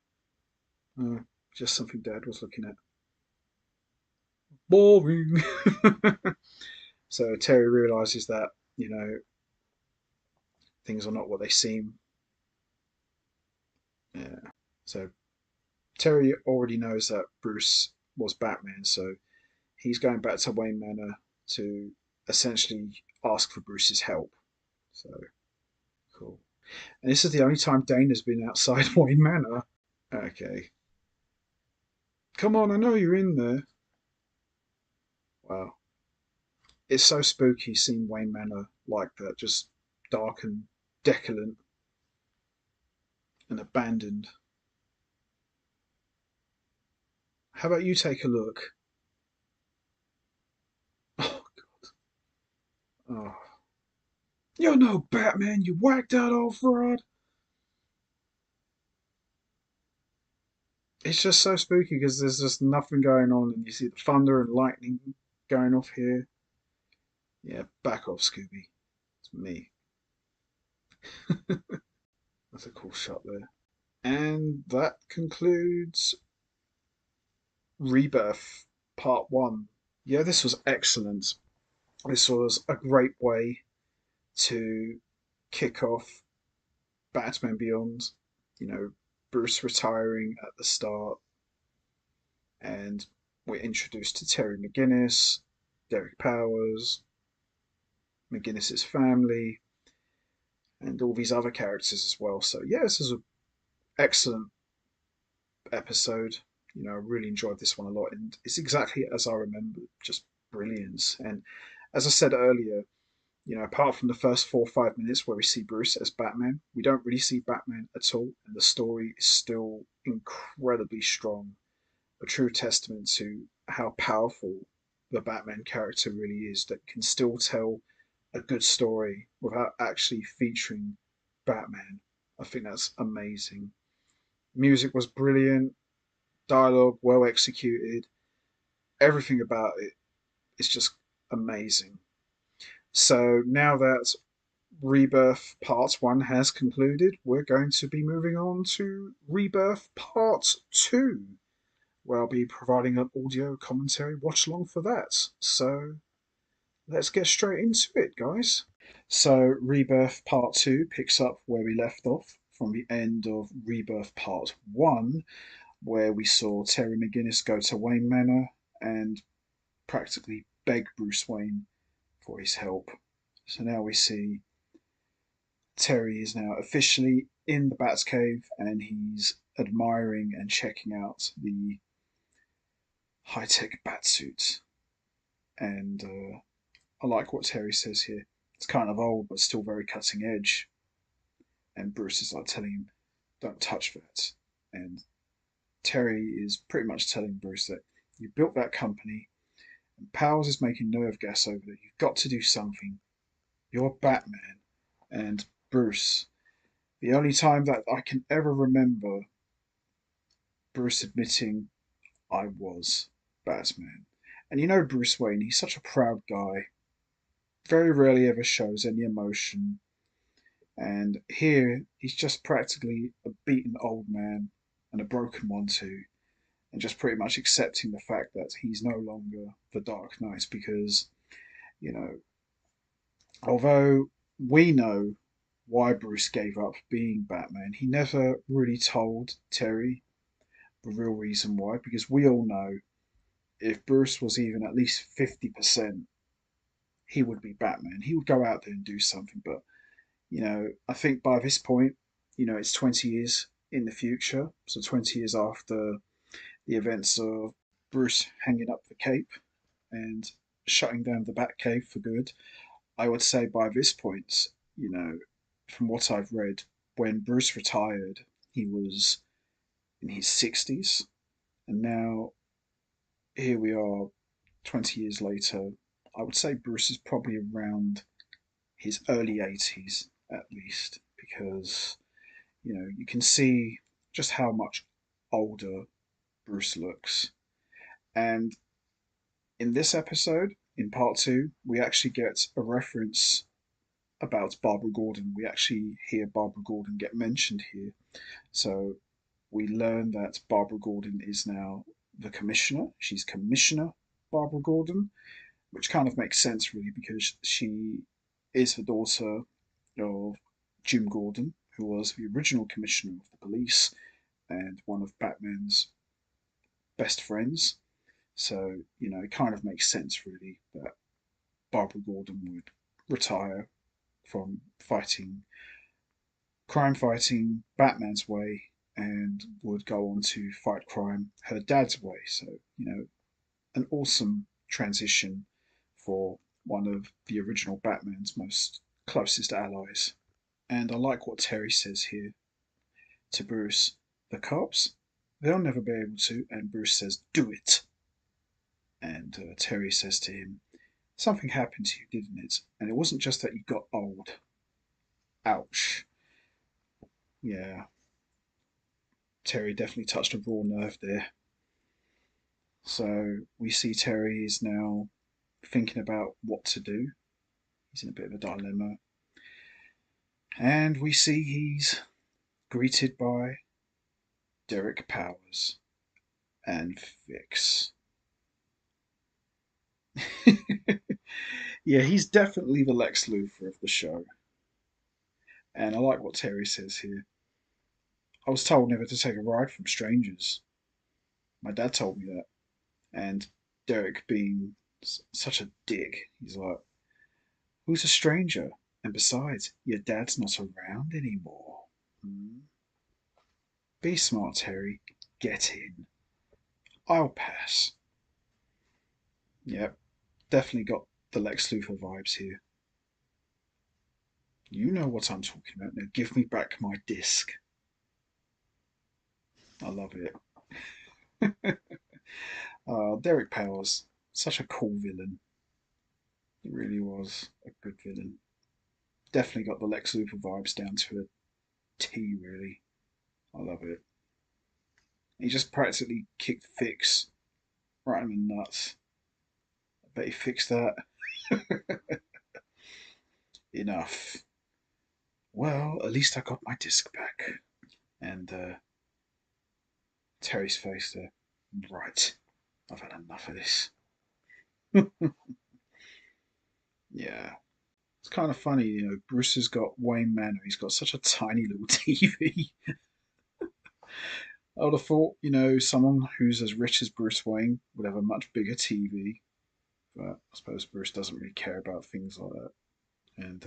A: Oh, just something Dad was looking at. Boring. So Terry realizes that, you know, things are not what they seem. Yeah. So Terry already knows that Bruce was Batman, so he's going back to Wayne Manor to essentially ask for Bruce's help. So cool. And this is the only time Dana's been outside Wayne Manor. Okay. Come on, I know you're in there. Wow. It's so spooky seeing Wayne Manor like that, just dark and desolate and abandoned. How about you take a look? Oh, oh. You're no Batman, you whacked out old fraud. It's just so spooky because there's just nothing going on, and you see the thunder and lightning going off here. Yeah, back off, Scooby. It's me. That's a cool shot there. And that concludes Rebirth Part 1. Yeah, this was excellent. This was a great way to kick off Batman Beyond. You know, Bruce retiring at the start, and we're introduced to Terry McGinnis, Derek Powers, McGinnis's family, and all these other characters as well. So yeah, this is an excellent episode. You know, I really enjoyed this one a lot, and it's exactly as I remember, just brilliant. And as I said earlier, you know, apart from the first 4 or 5 minutes where we see Bruce as Batman, we don't really see Batman at all, and the story is still incredibly strong. A true testament to how powerful the Batman character really is, that can still tell a good story without actually featuring Batman. I think that's amazing. Music was brilliant, dialogue well executed, everything about it is just amazing. So now that Rebirth Part 1 has concluded, we're going to be moving on to Rebirth Part 2, where I'll be providing an audio commentary watch along for that. So let's get straight into it, guys. So, Rebirth Part 2 picks up where we left off from the end of Rebirth Part 1, where we saw Terry McGinnis go to Wayne Manor and practically beg Bruce Wayne for his help. So now we see Terry is now officially in the Batcave and he's admiring and checking out the high tech Batsuit. And I like what Terry says here. It's kind of old, but still very cutting edge. And Bruce is like telling him, don't touch that. And Terry is pretty much telling Bruce that you built that company and Powers is making nerve gas over it. You've got to do something. You're Batman. And Bruce, the only time that I can ever remember Bruce admitting I was Batman. And you know Bruce Wayne, he's such a proud guy. Very rarely ever shows any emotion. And here he's just practically a beaten old man and a broken one too. And just pretty much accepting the fact that he's no longer the Dark Knight because, you know, although we know why Bruce gave up being Batman, he never really told Terry the real reason why, because we all know if Bruce was even at least 50%, he would be Batman. He would go out there and do something. But, you know, I think by this point, you know, it's 20 years in the future. So 20 years after the events of Bruce hanging up the cape and shutting down the Batcave for good. I would say by this point, you know, from what I've read, when Bruce retired, he was in his 60s. And now here we are 20 years later. I would say Bruce is probably around his early 80s at least, because, you know, you can see just how much older Bruce looks. And in this episode, in part 2, we actually get a reference about Barbara Gordon. We actually hear Barbara Gordon get mentioned here. So we learn that Barbara Gordon is now the commissioner. She's Commissioner Barbara Gordon, which kind of makes sense really because she is the daughter of Jim Gordon, who was the original commissioner of the police and one of Batman's best friends. So, it kind of makes sense, really, that Barbara Gordon would retire from crime fighting Batman's way and would go on to fight crime her dad's way. So, an awesome transition for one of the original Batman's most closest allies. And I like what Terry says here to Bruce. The cops, they'll never be able to. And Bruce says, do it. And Terry says to him, something happened to you, didn't it? And it wasn't just that you got old. Ouch. Yeah, Terry definitely touched a raw nerve there. So we see Terry is now thinking about what to do. He's in a bit of a dilemma. And we see he's greeted by Derek Powers and Fix. Yeah, he's definitely the Lex Luthor of the show. And I like what Terry says here. I was told never to take a ride from strangers. My dad told me that. And Derek, being such a dick, he's like, who's a stranger? And besides, your dad's not around anymore. Hmm? Be smart, Terry. Get in. I'll pass. Yep, definitely got the Lex Luthor vibes here. You know what I'm talking about. Now give me back my disc. I love it. Derek Powers, such a cool villain. He really was a good villain. Definitely got the Lex Luthor vibes down to a T, really. I love it. He just practically kicked Fix right in the nuts. I bet he fixed that. Enough. Well, at least I got my disc back. And Terry's face there. Right. I've had enough of this. Yeah. It's kind of funny, Bruce has got Wayne Manor. He's got such a tiny little TV. I would have thought, someone who's as rich as Bruce Wayne would have a much bigger TV. But I suppose Bruce doesn't really care about things like that. And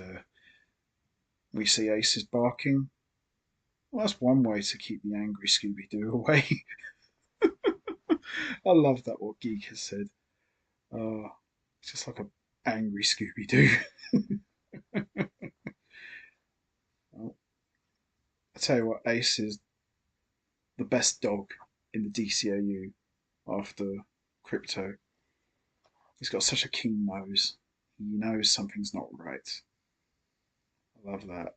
A: we see Ace is barking. Well, that's one way to keep the angry Scooby Doo away. I love that what Geek has said. It's just like a angry Scooby Doo. Well, I tell you what, Ace is the best dog in the DCAU after Crypto. He's got such a keen nose. He knows something's not right. I love that.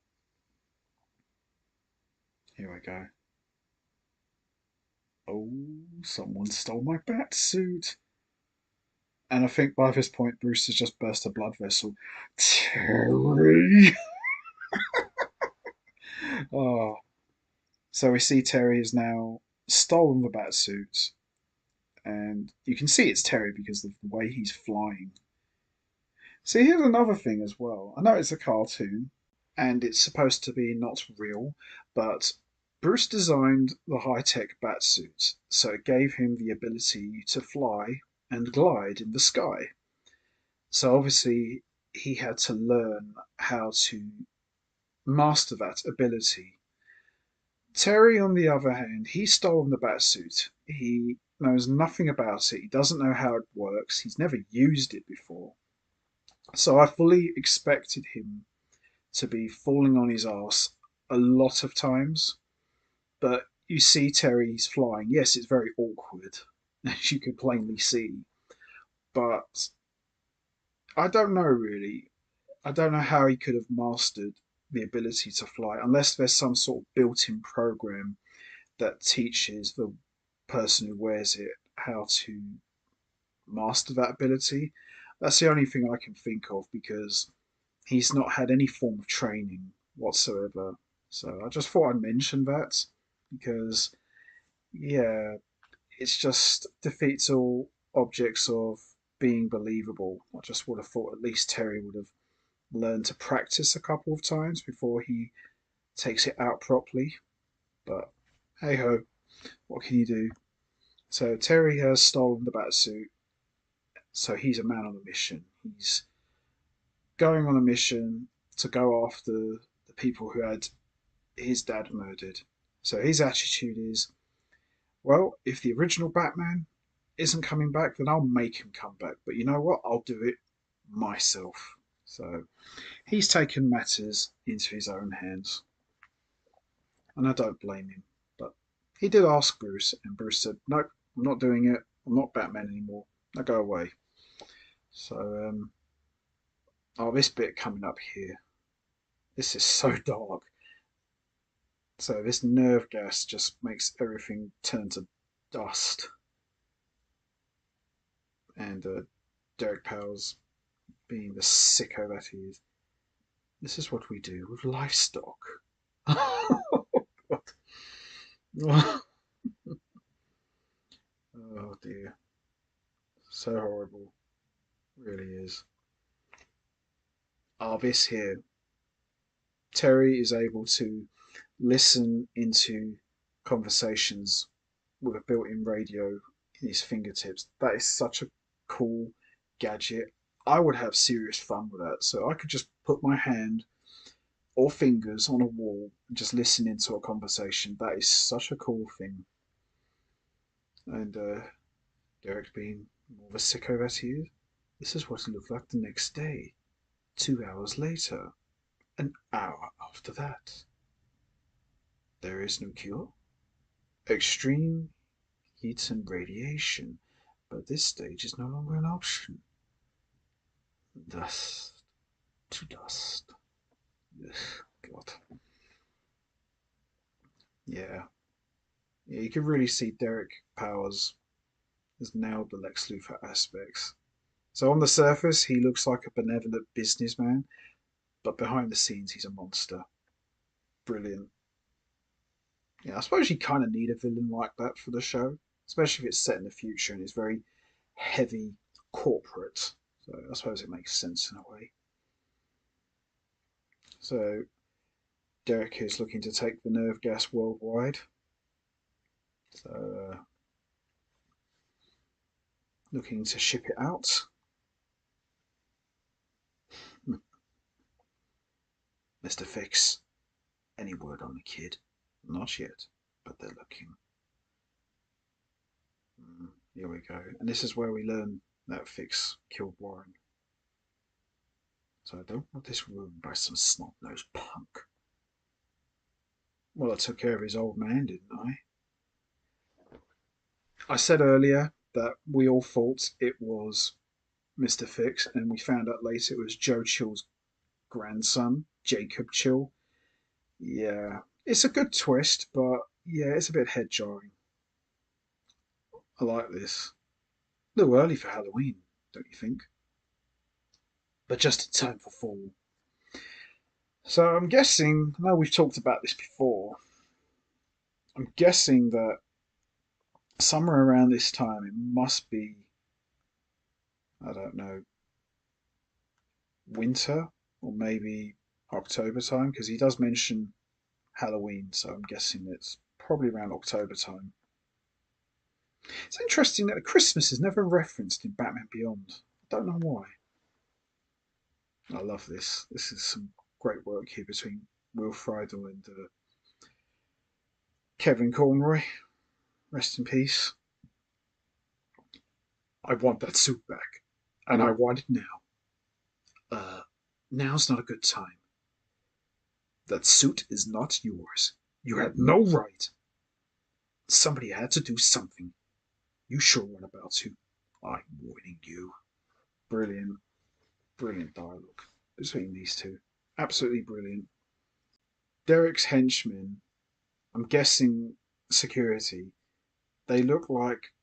A: Here we go. Oh, someone stole my bat suit. And I think by this point, Bruce has just burst a blood vessel. Terry! Oh. So we see Terry has now stolen the bat suit. And you can see it's Terry because of the way he's flying. See, here's another thing as well. I know it's a cartoon, and it's supposed to be not real, but Bruce designed the high-tech batsuit, so it gave him the ability to fly and glide in the sky. So obviously he had to learn how to master that ability. Terry, on the other hand, he's stolen the batsuit. He knows nothing about it. He doesn't know how it works. He's never used it before. So I fully expected him to be falling on his ass a lot of times. But you see Terry's flying. Yes, it's very awkward, as you can plainly see. But I don't know really. I don't know how he could have mastered the ability to fly unless there's some sort of built-in program that teaches the person who wears it how to master that ability. That's the only thing I can think of because he's not had any form of training whatsoever. So I just thought I'd mention that because, yeah, it's just defeats all objects of being believable. I just would have thought at least Terry would have learned to practice a couple of times before he takes it out properly. But Hey ho, what can you do? So Terry has stolen the Batsuit, so he's a man on a mission. He's going on a mission to go after the people who had his dad murdered. So his attitude is, well, if the original Batman isn't coming back, then I'll make him come back. But you know what? I'll do it myself. So he's taken matters into his own hands, and I don't blame him. But he did ask Bruce, and Bruce said, "Nope, I'm not doing it. I'm not Batman anymore. Now go away." So, oh, this bit coming up here. This is so dark. So this nerve gas just makes everything turn to dust. And Derek Powell's being the sicko that he is. This is what we do with livestock. Oh dear. So horrible. Really is. Oh, this here. Terry is able to listen into conversations with a built-in radio in his fingertips. That is such a cool gadget. I would have serious fun with that. So I could just put my hand or fingers on a wall and just listen into a conversation. That is such a cool thing. And Derek being more of a sicko as he is, this is what it looked like the next day. 2 hours later. An hour after that. There is no cure. Extreme heat and radiation, but this stage is no longer an option. Dust to dust. Ugh, God. Yeah. Yeah, you can really see Derek Powers has nailed the Lex Luthor aspects. So on the surface, he looks like a benevolent businessman, but behind the scenes, he's a monster. Brilliant. Yeah, I suppose you kind of need a villain like that for the show, especially if it's set in the future and it's very heavy corporate. So I suppose it makes sense in a way. So Derek is looking to take the nerve gas worldwide. So looking to ship it out. Mr. Fix, any word on the kid? Not yet, but they're looking. Here we go. And this is where we learn that Fix killed Warren. So I don't want this ruined by some snot-nosed punk. Well, I took care of his old man, didn't I? I said earlier that we all thought it was Mr. Fix, and we found out later it was Joe Chill's grandson, Jacob Chill. Yeah, it's a good twist, but yeah, it's a bit head jarring. I like this. A little early for Halloween, don't you think? But just in time for fall. So I'm guessing, I know we've talked about this before, I'm guessing that somewhere around this time it must be, I don't know, winter or maybe October time, because he does mention Halloween, so I'm guessing it's probably around October time. It's interesting that Christmas is never referenced in Batman Beyond. I don't know why. I love this. This is some great work here between Will Friedle and Kevin Conroy. Rest in peace. I want that suit back, and I want it now. Uh, now's not a good time. That suit is not yours. You had no right. Somebody had to do something. You sure went about to. I'm warning you. Brilliant, brilliant dialogue between these two. Absolutely brilliant. Derek's henchmen, I'm guessing security, they look like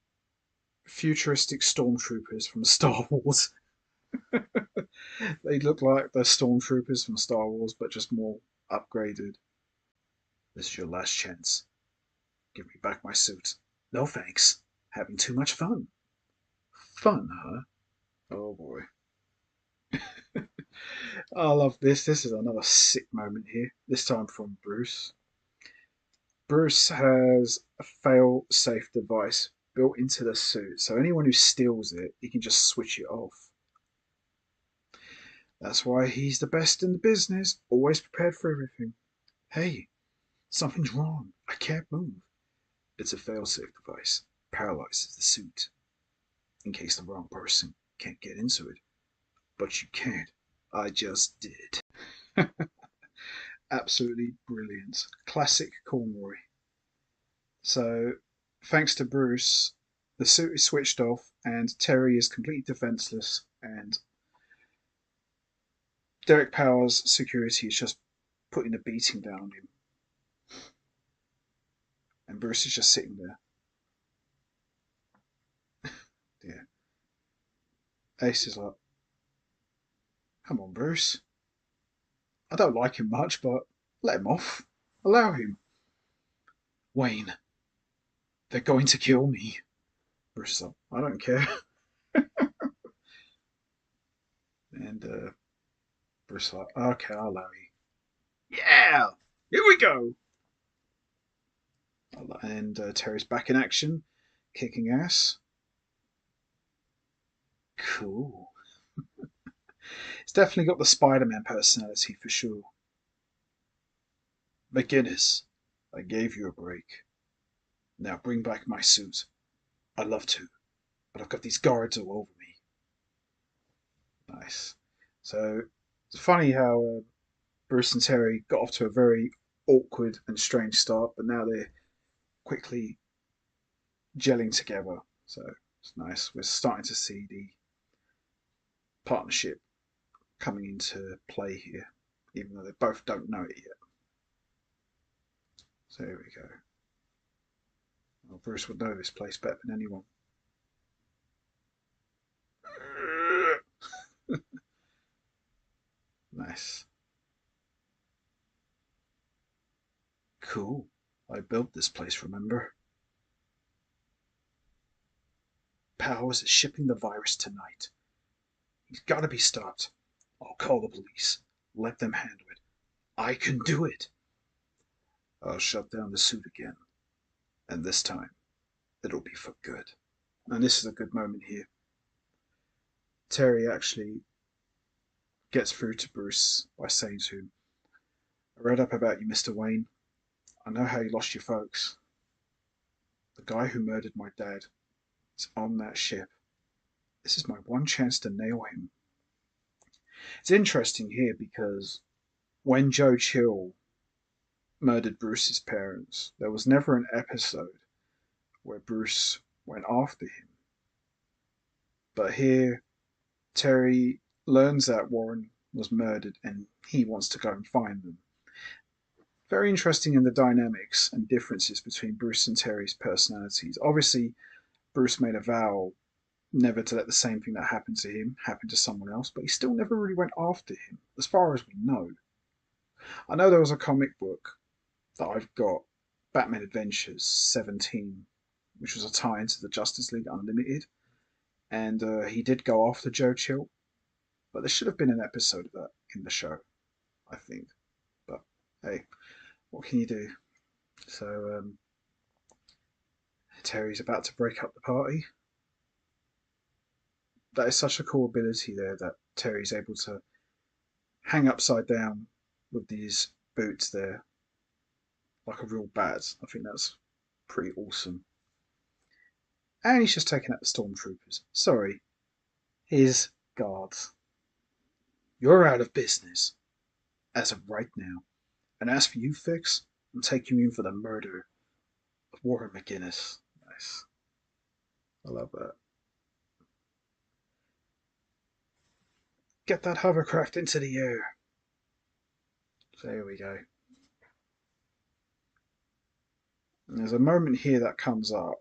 A: futuristic stormtroopers from Star Wars. They look like the stormtroopers from Star Wars, but just more upgraded. This is your last chance. Give me back my suit. No thanks. Having too much fun. Fun, huh? Oh boy. I love this. This is another sick moment here. This time from Bruce. Bruce has a fail-safe device built into the suit, so anyone who steals it, he can just switch it off. That's why he's the best in the business, always prepared for everything. Hey, something's wrong. I can't move. It's a fail-safe device. Paralyzes the suit in case the wrong person can't get into it. But you can't. I just did. Absolutely brilliant. Classic Cornroy. So, thanks to Bruce, the suit is switched off and Terry is completely defenseless, and Derek Powers' security is just putting a beating down on him. And Bruce is just sitting there. Yeah. Ace is like, come on, Bruce. I don't like him much, but let him off. Allow him. Wayne, they're going to kill me. Bruce is like, I don't care. And Bruce is like, okay, I'll allow you. Yeah! Here we go! And Terry's back in action, kicking ass. Cool. It's definitely got the Spider-Man personality for sure. McGinnis, I gave you a break. Now bring back my suit. I'd love to, but I've got these guards all over me. Nice. So it's funny how Bruce and Terry got off to a very awkward and strange start, but now they're quickly gelling together. So it's nice. We're starting to see the partnership coming into play here, even though they both don't know it yet. So here we go. Well, Bruce would know this place better than anyone. Nice. Cool. I built this place, remember? Powers is shipping the virus tonight. He's got to be stopped. I'll call the police. Let them handle it. I can do it. I'll shut down the suit again. And this time, it'll be for good. And this is a good moment here. Terry actually gets through to Bruce by saying to him, I read up about you, Mr. Wayne. I know how you lost your folks. The guy who murdered my dad is on that ship. This is my one chance to nail him. It's interesting here because when Joe Chill murdered Bruce's parents, there was never an episode where Bruce went after him. But here, Terry learns that Warren was murdered and he wants to go and find them. Very interesting in the dynamics and differences between Bruce and Terry's personalities. Obviously, Bruce made a vow never to let the same thing that happened to him happen to someone else, but he still never really went after him, as far as we know. I know there was a comic book that I've got, Batman Adventures 17, which was a tie into the Justice League Unlimited, and he did go after Joe Chill, but there should have been an episode of that in the show, I think. But hey, what can you do? So Terry's about to break up the party. That is such a cool ability there that Terry's able to hang upside down with these boots there like a real bat. I think that's pretty awesome. And he's just taking out the stormtroopers. Sorry, his guards. You're out of business as of right now. And as for you, Fix, I'm taking you in for the murder of Warren McGinnis. Nice. I love that. Get that hovercraft into the air. So here we go. And there's a moment here that comes up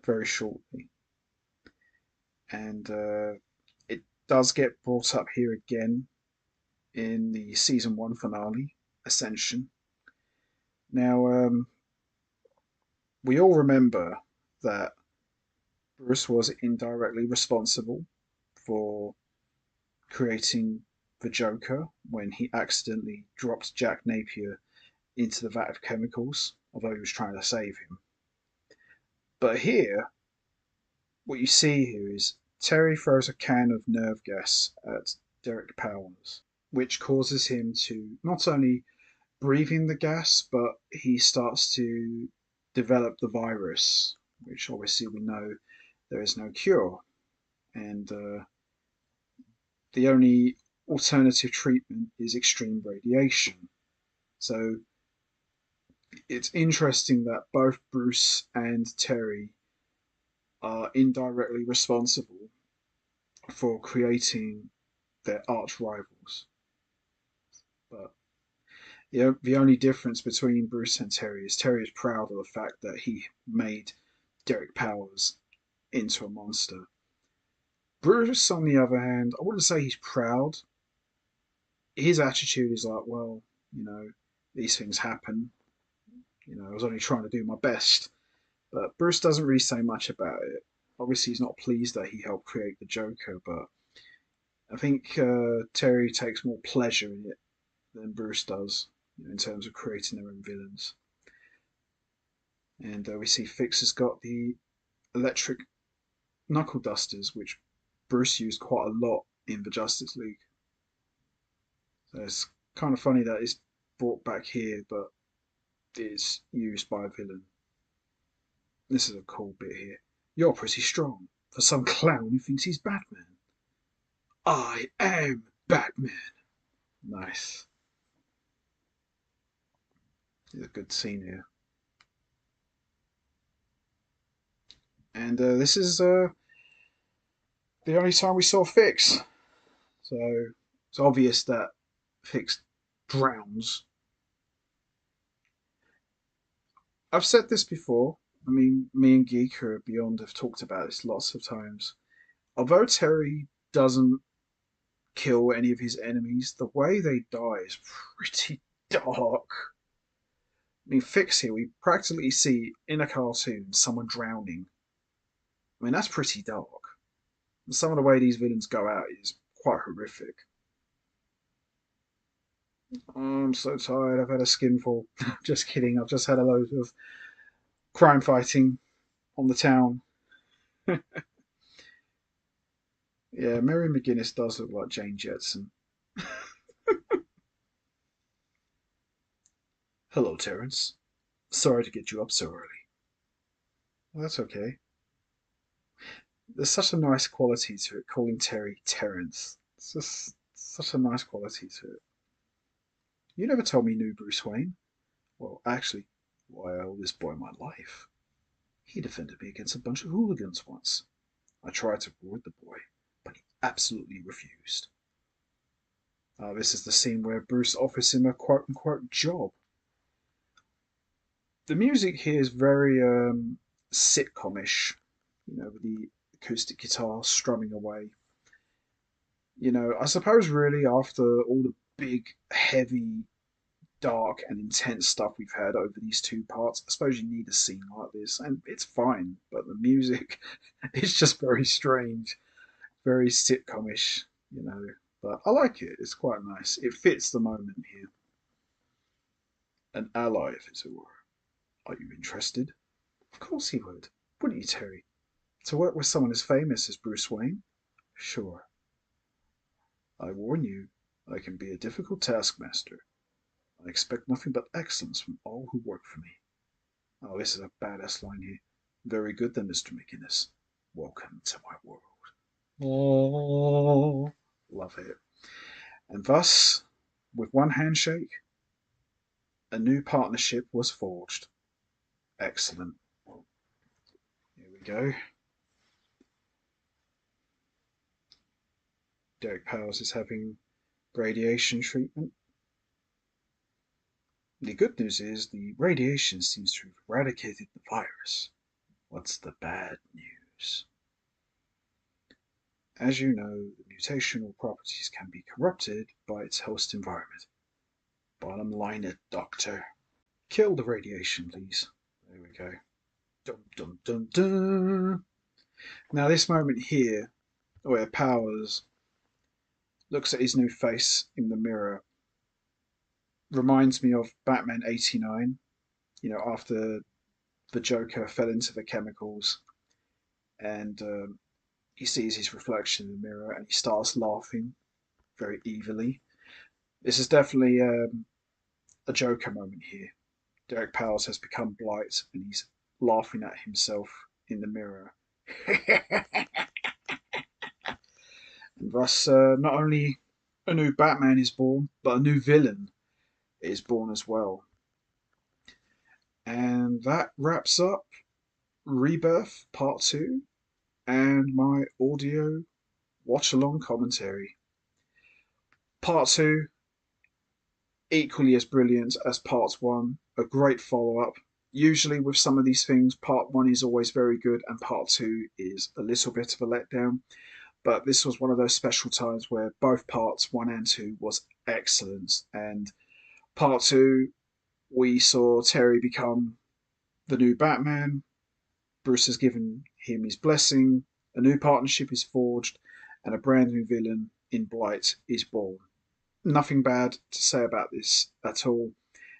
A: very shortly. And it does get brought up here again in the season 1 finale, Ascension. Now, we all remember that Bruce was indirectly responsible for creating the Joker when he accidentally dropped Jack Napier into the vat of chemicals, although he was trying to save him. But here, what you see here is Terry throws a can of nerve gas at Derek Powers, which causes him to not only breathe in the gas, but he starts to develop the virus, which obviously we know there is no cure. And the only alternative treatment is extreme radiation. So it's interesting that both Bruce and Terry are indirectly responsible for creating their arch rivals. But the only difference between Bruce and Terry is proud of the fact that he made Derek Powers into a monster. Bruce, on the other hand, I wouldn't say he's proud. His attitude is like, well, you know, these things happen. You know, I was only trying to do my best. But Bruce doesn't really say much about it. Obviously, he's not pleased that he helped create the Joker, but I think Terry takes more pleasure in it than Bruce does, you know, in terms of creating their own villains. And we see Fix has got the electric knuckle dusters, which Bruce used quite a lot in the Justice League. So it's kind of funny that it's brought back here, but is used by a villain. This is a cool bit here. You're pretty strong for some clown who thinks he's Batman. I am Batman. Nice. It's a good scene here. And this is the only time we saw Fix. So it's obvious that Fix drowns. I've said this before. I mean, me and Geeker Beyond have talked about this lots of times. Although Terry doesn't kill any of his enemies, the way they die is pretty dark. I mean, Fix here, we practically see in a cartoon someone drowning. I mean, that's pretty dark. And some of the way these villains go out is quite horrific. Oh, I'm so tired. I've had a skinful. Just kidding. I've just had a load of crime fighting on the town. Yeah, Mary McGuinness does look like Jane Jetson. Hello, Terence. Sorry to get you up so early. Well, that's okay. There's such a nice quality to it, calling Terry Terence. It's just such a nice quality to it. You never told me you knew Bruce Wayne. Well, actually, why I owe this boy my life. He defended me against a bunch of hooligans once. I tried to reward the boy, but he absolutely refused. This is the scene where Bruce offers him a quote unquote job. The music here is very sitcomish, you know, with the acoustic guitar strumming away. You know, I suppose really after all the big, heavy, dark, and intense stuff we've had over these two parts, I suppose you need a scene like this, and it's fine, but the music is just very strange, very sitcomish, you know. But I like it, it's quite nice. It fits the moment here. An ally, if it were. Are you interested? Of course he would. Wouldn't you, Terry? To work with someone as famous as Bruce Wayne? Sure. I warn you, I can be a difficult taskmaster. I expect nothing but excellence from all who work for me. Oh, this is a badass line here. Very good then, Mr. McGinnis. Welcome to my world. Oh, love it. And thus, with one handshake, a new partnership was forged. Excellent. Here we go. Derek Powers is having radiation treatment. The good news is the radiation seems to have eradicated the virus. What's the bad news? As you know, the mutational properties can be corrupted by its host environment. Bottom line it, Doctor. Kill the radiation, please. There we go. Dum dum dum dum. Now this moment here, where Powers looks at his new face in the mirror, Reminds me of Batman '89. You know, after the Joker fell into the chemicals and he sees his reflection in the mirror and he starts laughing very evilly. This is definitely a Joker moment here. Derek Powers has become Blight and he's laughing at himself in the mirror. And thus, not only a new Batman is born, but a new villain is born as well. And that wraps up Rebirth Part 2 and my audio watch along commentary. Part 2, equally as brilliant as Part 1, a great follow up. Usually, with some of these things, Part 1 is always very good and Part 2 is a little bit of a letdown. But this was one of those special times where both parts 1 and 2 was excellent. And Part 2, we saw Terry become the new Batman. Bruce has given him his blessing, a new partnership is forged, and a brand new villain in Blight is born. Nothing bad to say about this at all.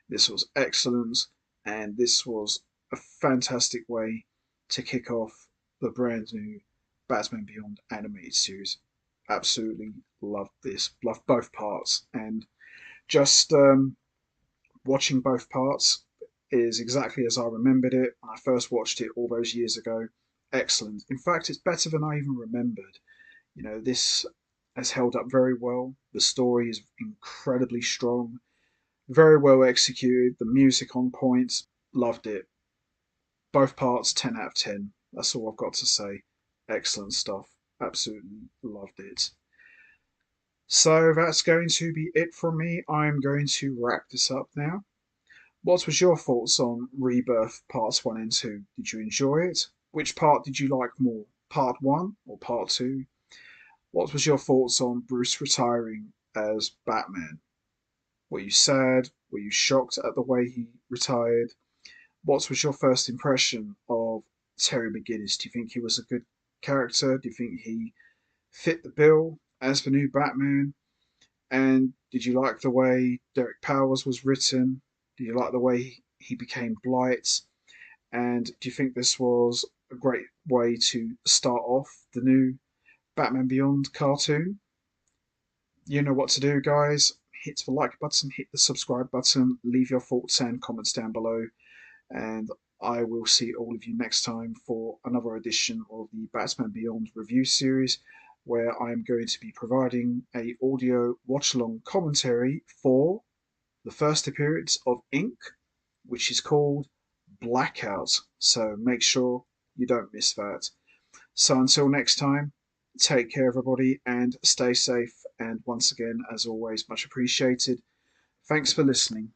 A: This was excellent, and this was a fantastic way to kick off the brand new Batman Beyond animated series. Absolutely loved this, loved both parts, and just watching both parts is exactly as I remembered it when I first watched it all those years ago. Excellent. In fact, it's better than I even remembered. You know, this has held up very well. The story is incredibly strong, very well executed. The music on point. Loved it. Both parts, 10 out of 10. That's all I've got to say. Excellent stuff. Absolutely loved it. So that's going to be it from me. I'm going to wrap this up now. What was your thoughts on Rebirth Parts 1 and 2? Did you enjoy it? Which part did you like more? Part 1 or Part 2? What was your thoughts on Bruce retiring as Batman? Were you sad? Were you shocked at the way he retired? What was your first impression of Terry McGinnis? Do you think he was a good character? Do you think he fit the bill as the new Batman? And did you like the way Derek Powers was written? Did you like the way he became Blight? And do you think this was a great way to start off the new Batman Beyond cartoon? You know what to do, guys. Hit the like button, hit the subscribe button, leave your thoughts and comments down below, and I will see all of you next time for another edition of the Batman Beyond review series, where I'm going to be providing a audio watch-along commentary for the first appearance of Ink, which is called Blackout. So make sure you don't miss that. So until next time, take care, everybody, and stay safe. And once again, as always, much appreciated. Thanks for listening.